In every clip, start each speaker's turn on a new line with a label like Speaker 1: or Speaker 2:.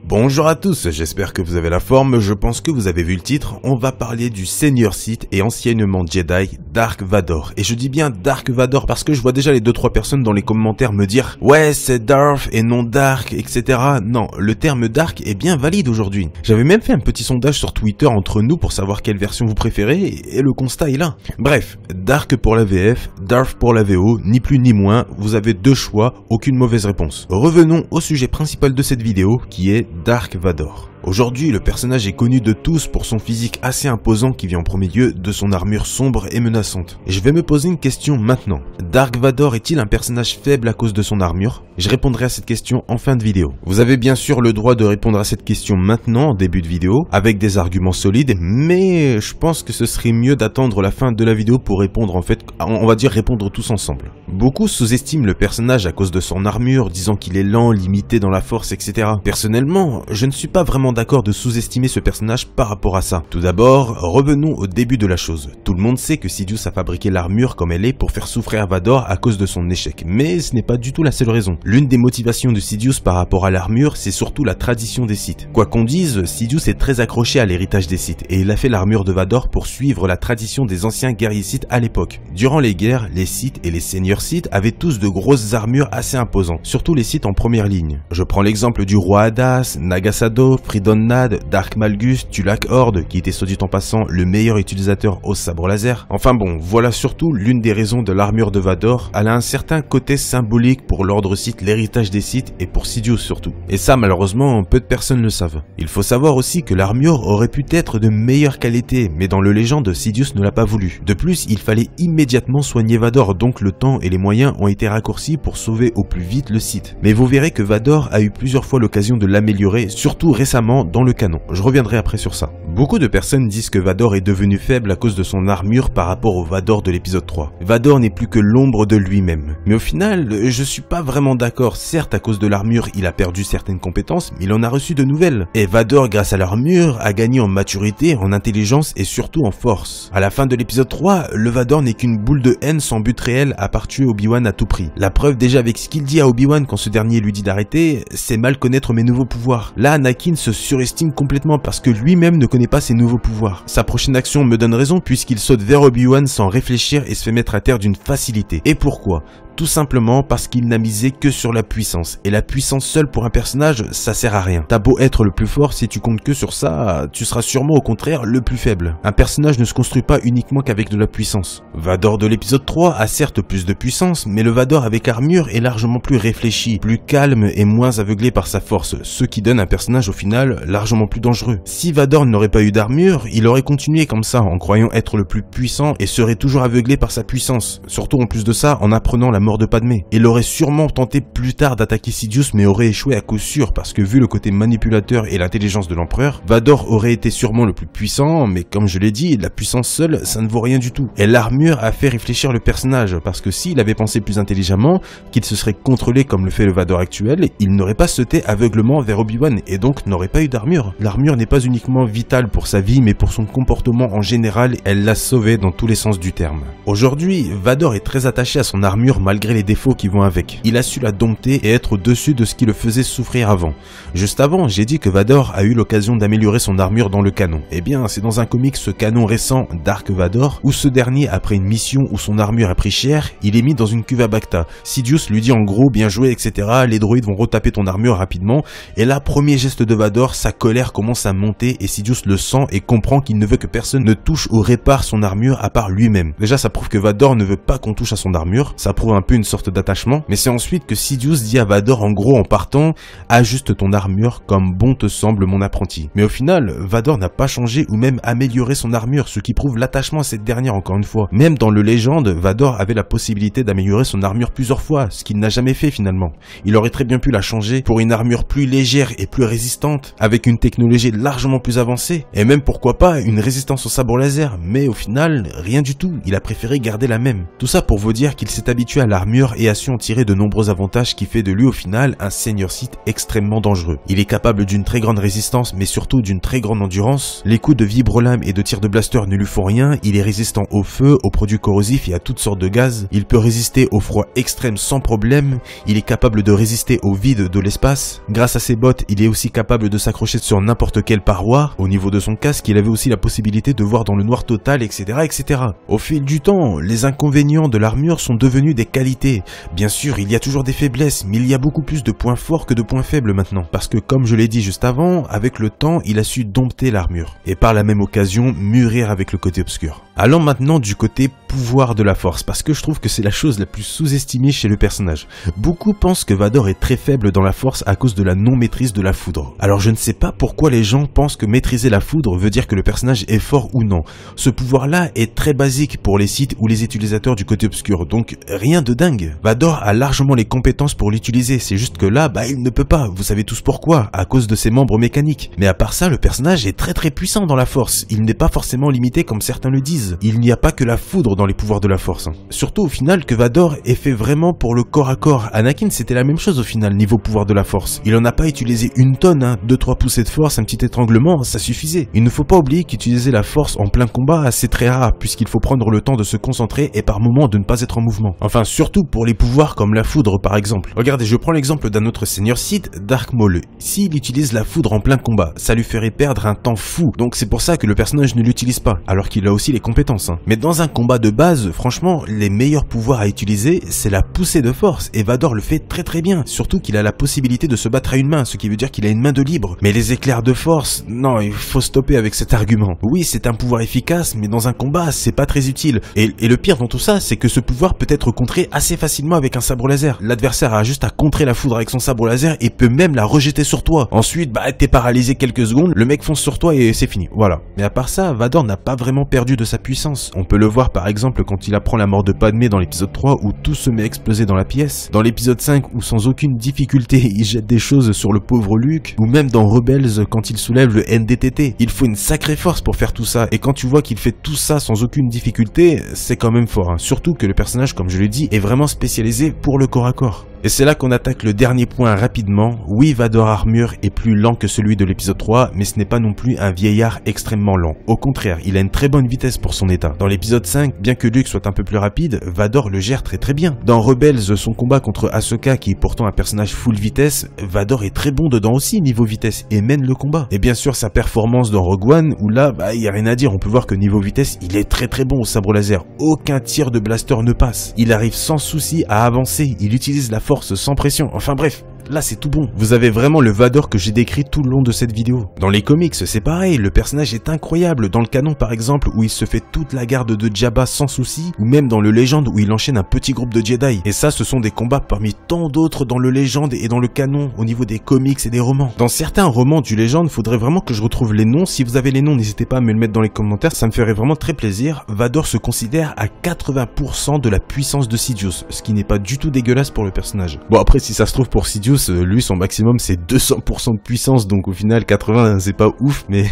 Speaker 1: Bonjour à tous, j'espère que vous avez la forme, je pense que vous avez vu le titre, on va parler du Seigneur Sith et anciennement Jedi, Dark Vador. Et je dis bien Dark Vador parce que je vois déjà les 2-3 personnes dans les commentaires me dire « Ouais, c'est Darth et non Dark, etc. » Non, le terme Dark est bien valide aujourd'hui. J'avais même fait un petit sondage sur Twitter entre nous pour savoir quelle version vous préférez, et le constat est là. Bref, Dark pour la VF, Darth pour la VO, ni plus ni moins, vous avez 2 choix, aucune mauvaise réponse. Revenons au sujet principal de cette vidéo, qui est Dark Vador. Aujourd'hui, le personnage est connu de tous pour son physique assez imposant qui vient en premier lieu de son armure sombre et menaçante. Et je vais me poser une question maintenant. Dark Vador est-il un personnage faible à cause de son armure? Je répondrai à cette question en fin de vidéo. Vous avez bien sûr le droit de répondre à cette question maintenant en début de vidéo, avec des arguments solides, mais je pense que ce serait mieux d'attendre la fin de la vidéo pour répondre on va dire répondre tous ensemble. Beaucoup sous-estiment le personnage à cause de son armure, disant qu'il est lent, limité dans la force, etc. Personnellement, je ne suis pas vraiment d'accord de sous-estimer ce personnage par rapport à ça. Tout d'abord, revenons au début de la chose. Tout le monde sait que Sidious a fabriqué l'armure comme elle est pour faire souffrir Vador à cause de son échec, mais ce n'est pas du tout la seule raison. L'une des motivations de Sidious par rapport à l'armure, c'est surtout la tradition des Sith. Quoi qu'on dise, Sidious est très accroché à l'héritage des Sith, et il a fait l'armure de Vador pour suivre la tradition des anciens guerriers Sith à l'époque. Durant les guerres, les Sith et les seigneurs Sith avaient tous de grosses armures assez imposantes, surtout les Sith en première ligne. Je prends l'exemple du roi Hadas, Nagasado, Fridon Nad, Dark Malgus, Tulak Horde, qui était soit dit en passant le meilleur utilisateur au sabre laser. Enfin bon, voilà surtout l'une des raisons de l'armure de Vador. Elle a un certain côté symbolique pour l'ordre Sith, l'héritage des Sith et pour Sidious surtout. Et ça malheureusement, peu de personnes le savent. Il faut savoir aussi que l'armure aurait pu être de meilleure qualité, mais dans le légende, Sidious ne l'a pas voulu. De plus, il fallait immédiatement soigner Vador, donc le temps et les moyens ont été raccourcis pour sauver au plus vite le Sith. Mais vous verrez que Vador a eu plusieurs fois l'occasion de l'améliorer, surtout récemment dans le canon. Je reviendrai après sur ça. Beaucoup de personnes disent que Vador est devenu faible à cause de son armure par rapport au Vador de l'épisode 3. Vador n'est plus que l'ombre de lui-même. Mais au final, je suis pas vraiment d'accord. Certes, à cause de l'armure, il a perdu certaines compétences, mais il en a reçu de nouvelles. Et Vador, grâce à l'armure, a gagné en maturité, en intelligence et surtout en force. À la fin de l'épisode 3, le Vador n'est qu'une boule de haine sans but réel à part tuer Obi-Wan à tout prix. La preuve déjà avec ce qu'il dit à Obi-Wan quand ce dernier lui dit d'arrêter, c'est mal connaître mes nouveaux pouvoirs. Là, Anakin se surestime complètement parce que lui-même ne connaît pas ses nouveaux pouvoirs. Sa prochaine action me donne raison puisqu'il saute vers Obi-Wan sans réfléchir et se fait mettre à terre d'une facilité. Et pourquoi ? Tout simplement parce qu'il n'a misé que sur la puissance. Et la puissance seule pour un personnage, ça sert à rien. T'as beau être le plus fort, si tu comptes que sur ça, tu seras sûrement au contraire le plus faible. Un personnage ne se construit pas uniquement qu'avec de la puissance. Vador de l'épisode 3 a certes plus de puissance, mais le Vador avec armure est largement plus réfléchi, plus calme et moins aveuglé par sa force, ce qui donne un personnage au final largement plus dangereux. Si Vador n'aurait pas eu d'armure, il aurait continué comme ça en croyant être le plus puissant et serait toujours aveuglé par sa puissance. Surtout en plus de ça, en apprenant la mort de Padmé. Il aurait sûrement tenté plus tard d'attaquer Sidious mais aurait échoué à coup sûr parce que vu le côté manipulateur et l'intelligence de l'empereur, Vador aurait été sûrement le plus puissant, mais comme je l'ai dit, la puissance seule, ça ne vaut rien du tout. Et l'armure a fait réfléchir le personnage parce que s'il avait pensé plus intelligemment, qu'il se serait contrôlé comme le fait le Vador actuel, il n'aurait pas sauté aveuglement vers Obi-Wan et donc n'aurait pas eu d'armure. L'armure n'est pas uniquement vitale pour sa vie mais pour son comportement en général, elle l'a sauvé dans tous les sens du terme. Aujourd'hui, Vador est très attaché à son armure malgré les défauts qui vont avec. Il a su la dompter et être au-dessus de ce qui le faisait souffrir avant. Juste avant, j'ai dit que Vador a eu l'occasion d'améliorer son armure dans le canon. Eh bien, c'est dans un comic ce canon récent, Dark Vador, où ce dernier, après une mission où son armure a pris cher, il est mis dans une cuve à Bacta. Sidious lui dit en gros, bien joué, etc. Les droïdes vont retaper ton armure rapidement. Et là, premier geste de Vador, sa colère commence à monter et Sidious le sent et comprend qu'il ne veut que personne ne touche ou répare son armure à part lui-même. Déjà, ça prouve que Vador ne veut pas qu'on touche à son armure. Ça prouve un peu une sorte d'attachement, mais c'est ensuite que Sidious dit à Vador en gros en partant « Ajuste ton armure comme bon te semble mon apprenti ». Mais au final, Vador n'a pas changé ou même amélioré son armure, ce qui prouve l'attachement à cette dernière encore une fois. Même dans le légende, Vador avait la possibilité d'améliorer son armure plusieurs fois, ce qu'il n'a jamais fait finalement. Il aurait très bien pu la changer pour une armure plus légère et plus résistante, avec une technologie largement plus avancée, et même pourquoi pas une résistance au sabre laser, mais au final, rien du tout, il a préféré garder la même. Tout ça pour vous dire qu'il s'est habitué à à l'armure et a su en tirer de nombreux avantages qui fait de lui au final un Seigneur Sith extrêmement dangereux. Il est capable d'une très grande résistance mais surtout d'une très grande endurance. Les coups de vibro-lame et de tir de blaster ne lui font rien, il est résistant au feu, aux produits corrosifs et à toutes sortes de gaz. Il peut résister au froid extrême sans problème, il est capable de résister au vide de l'espace. Grâce à ses bottes, il est aussi capable de s'accrocher sur n'importe quelle paroi. Au niveau de son casque, il avait aussi la possibilité de voir dans le noir total, etc., etc. Au fil du temps, les inconvénients de l'armure sont devenus des qualités. Bien sûr, il y a toujours des faiblesses, mais il y a beaucoup plus de points forts que de points faibles maintenant. Parce que comme je l'ai dit juste avant, avec le temps, il a su dompter l'armure. Et par la même occasion, mûrir avec le côté obscur. Allons maintenant du côté pouvoir de la force, parce que je trouve que c'est la chose la plus sous-estimée chez le personnage. Beaucoup pensent que Vador est très faible dans la force à cause de la non-maîtrise de la foudre. Alors je ne sais pas pourquoi les gens pensent que maîtriser la foudre veut dire que le personnage est fort ou non. Ce pouvoir-là est très basique pour les Sith ou les utilisateurs du côté obscur, donc rien de dingue. Vador a largement les compétences pour l'utiliser, c'est juste que là, il ne peut pas, vous savez tous pourquoi, à cause de ses membres mécaniques. Mais à part ça, le personnage est très puissant dans la force, il n'est pas forcément limité comme certains le disent. Il n'y a pas que la foudre dans les pouvoirs de la force. Surtout au final que Vador est fait vraiment pour le corps à corps. Anakin c'était la même chose au final niveau pouvoir de la force. Il en a pas utilisé une tonne, 2-3 poussées de force, un petit étranglement, ça suffisait. Il ne faut pas oublier qu'utiliser la force en plein combat c'est très rare puisqu'il faut prendre le temps de se concentrer et par moments de ne pas être en mouvement. Enfin surtout pour les pouvoirs comme la foudre par exemple. Regardez, je prends l'exemple d'un autre Seigneur Sith, Dark Maul. S'il utilise la foudre en plein combat, ça lui ferait perdre un temps fou. Donc c'est pour ça que le personnage ne l'utilise pas, alors qu'il a aussi les compétences. Mais dans un combat de base, franchement, les meilleurs pouvoirs à utiliser, c'est la poussée de force. Et Vador le fait très bien. Surtout qu'il a la possibilité de se battre à une main, ce qui veut dire qu'il a une main de libre. Mais les éclairs de force, non, il faut stopper avec cet argument. Oui, c'est un pouvoir efficace, mais dans un combat, c'est pas très utile. Et le pire dans tout ça, c'est que ce pouvoir peut être contré assez facilement avec un sabre laser. L'adversaire a juste à contrer la foudre avec son sabre laser et peut même la rejeter sur toi. Ensuite, t'es paralysé quelques secondes, le mec fonce sur toi et c'est fini. Voilà. Mais à part ça, Vador n'a pas vraiment perdu de sa puissance. On peut le voir par exemple quand il apprend la mort de Padmé dans l'épisode 3 où tout se met à exploser dans la pièce. Dans l'épisode 5 où sans aucune difficulté il jette des choses sur le pauvre Luke. Ou même dans Rebels quand il soulève le NDTT. Il faut une sacrée force pour faire tout ça. Et quand tu vois qu'il fait tout ça sans aucune difficulté, c'est quand même fort. Surtout que le personnage, comme je l'ai dit, est vraiment spécialisé pour le corps à corps. Et c'est là qu'on attaque le dernier point rapidement. Oui, Vador Armure est plus lent que celui de l'épisode 3, mais ce n'est pas non plus un vieillard extrêmement lent. Au contraire, il a une très bonne vitesse pour son état. Dans l'épisode 5, bien que Luke soit un peu plus rapide, Vador le gère très bien. Dans Rebels, son combat contre Ahsoka, qui est pourtant un personnage full vitesse, Vador est très bon dedans aussi niveau vitesse et mène le combat. Et bien sûr sa performance dans Rogue One, où là, il y a rien à dire, on peut voir que niveau vitesse, il est très bon au sabre laser. Aucun tir de blaster ne passe. Il arrive sans souci à avancer, il utilise la force sans pression, enfin bref. Là c'est tout bon. Vous avez vraiment le Vador que j'ai décrit tout le long de cette vidéo. Dans les comics c'est pareil, le personnage est incroyable. Dans le canon par exemple où il se fait toute la garde de Jabba sans souci, ou même dans le Légende où il enchaîne un petit groupe de Jedi. Et ça ce sont des combats parmi tant d'autres dans le Légende et dans le canon au niveau des comics et des romans. Dans certains romans du Légende, faudrait vraiment que je retrouve les noms. Si vous avez les noms, n'hésitez pas à me le mettre dans les commentaires, ça me ferait vraiment très plaisir. Vador se considère à 80% de la puissance de Sidious, ce qui n'est pas du tout dégueulasse pour le personnage. Bon après si ça se trouve pour Sidious, lui son maximum c'est 200% de puissance, donc au final 80 c'est pas ouf, mais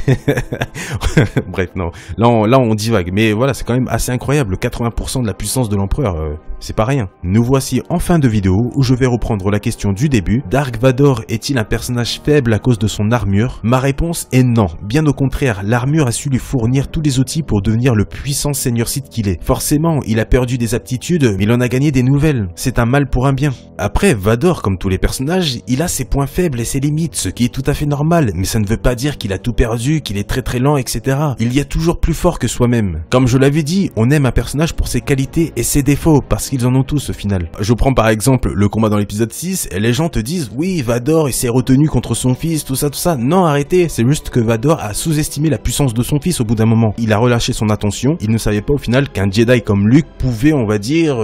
Speaker 1: bref non, là on divague, mais voilà c'est quand même assez incroyable, 80% de la puissance de l'empereur, c'est pas rien. Nous voici en fin de vidéo où je vais reprendre la question du début. Dark Vador est-il un personnage faible à cause de son armure? Ma réponse est non, bien au contraire, l'armure a su lui fournir tous les outils pour devenir le puissant Seigneur Sith qu'il est. Forcément, il a perdu des aptitudes, mais il en a gagné des nouvelles. C'est un mal pour un bien. Après, Vador, comme tous les personnages, il a ses points faibles et ses limites, ce qui est tout à fait normal, mais ça ne veut pas dire qu'il a tout perdu, qu'il est très lent, etc. Il y a toujours plus fort que soi-même. Comme je l'avais dit, on aime un personnage pour ses qualités et ses défauts, parce qu'ils en ont tous au final. Je prends par exemple le combat dans l'épisode 6, et les gens te disent « Oui, Vador, il s'est retenu contre son fils, tout ça. » Non, arrêtez, c'est juste que Vador a sous-estimé la puissance de son fils au bout d'un moment. Il a relâché son attention, il ne savait pas au final qu'un Jedi comme Luke pouvait, on va dire,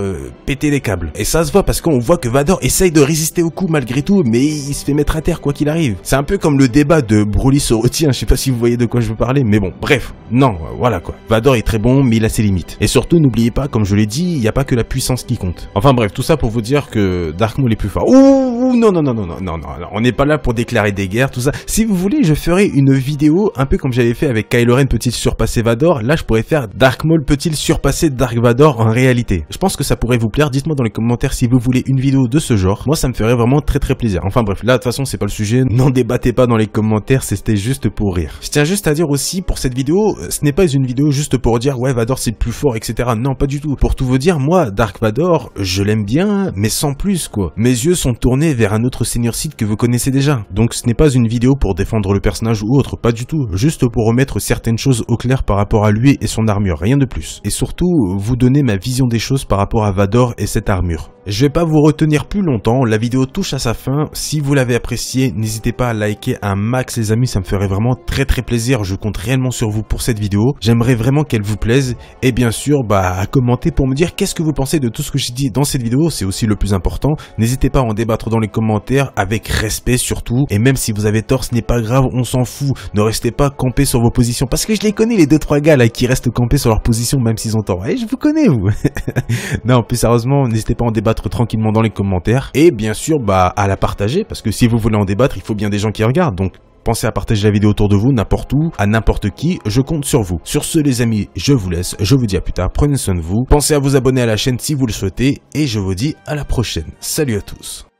Speaker 1: péter les câbles. Et ça se voit parce qu'on voit que Vador essaye de résister au coup malgré et tout, mais il se fait mettre à terre quoi qu'il arrive. C'est un peu comme le débat de Broly Sorotien, je sais pas si vous voyez de quoi je veux parler, mais bon, bref, non, voilà quoi. Vador est très bon, mais il a ses limites. Et surtout, n'oubliez pas, comme je l'ai dit, il n'y a pas que la puissance qui compte. Enfin bref, tout ça pour vous dire que Dark Maul est plus fort. Ouh, non, on n'est pas là pour déclarer des guerres, tout ça. Si vous voulez, je ferai une vidéo, un peu comme j'avais fait avec Kylo Ren peut-il surpasser Vador. Là, je pourrais faire Dark Maul peut-il surpasser Dark Vador en réalité. Je pense que ça pourrait vous plaire. Dites-moi dans les commentaires si vous voulez une vidéo de ce genre. Moi, ça me ferait vraiment très plaisir. Enfin bref, là, de toute façon, c'est pas le sujet. N'en débattez pas dans les commentaires, c'était juste pour rire. Je tiens juste à dire aussi, pour cette vidéo, ce n'est pas une vidéo juste pour dire, ouais, Vador c'est le plus fort, etc. Non, pas du tout. Pour tout vous dire, moi, Dark Vador, je l'aime bien, mais sans plus, quoi. Mes yeux sont tournés vers un autre Seigneur Sith que vous connaissez déjà. Donc, ce n'est pas une vidéo pour défendre le personnage ou autre, pas du tout. Juste pour remettre certaines choses au clair par rapport à lui et son armure, rien de plus. Et surtout, vous donner ma vision des choses par rapport à Vador et cette armure. Je vais pas vous retenir plus longtemps, la vidéo touche à sa fin. Si vous l'avez appréciée, n'hésitez pas à liker un max les amis, ça me ferait vraiment très plaisir. Je compte réellement sur vous pour cette vidéo. J'aimerais vraiment qu'elle vous plaise. Et bien sûr, à commenter pour me dire qu'est-ce que vous pensez de tout ce que j'ai dit dans cette vidéo, c'est aussi le plus important. N'hésitez pas à en débattre dans les commentaires, avec respect surtout. Et même si vous avez tort, ce n'est pas grave, on s'en fout. Ne restez pas campés sur vos positions, parce que je les connais les 2-3 gars là qui restent campés sur leur position même s'ils ont tort. Et je vous connais vous. Non, plus sérieusement, n'hésitez pas à en débattre tranquillement dans les commentaires. Et bien sûr, à la partager, parce que si vous voulez en débattre, il faut bien des gens qui regardent. Donc, pensez à partager la vidéo autour de vous, n'importe où, à n'importe qui, je compte sur vous. Sur ce les amis, je vous laisse, je vous dis à plus tard, prenez soin de vous, pensez à vous abonner à la chaîne si vous le souhaitez, et je vous dis à la prochaine. Salut à tous.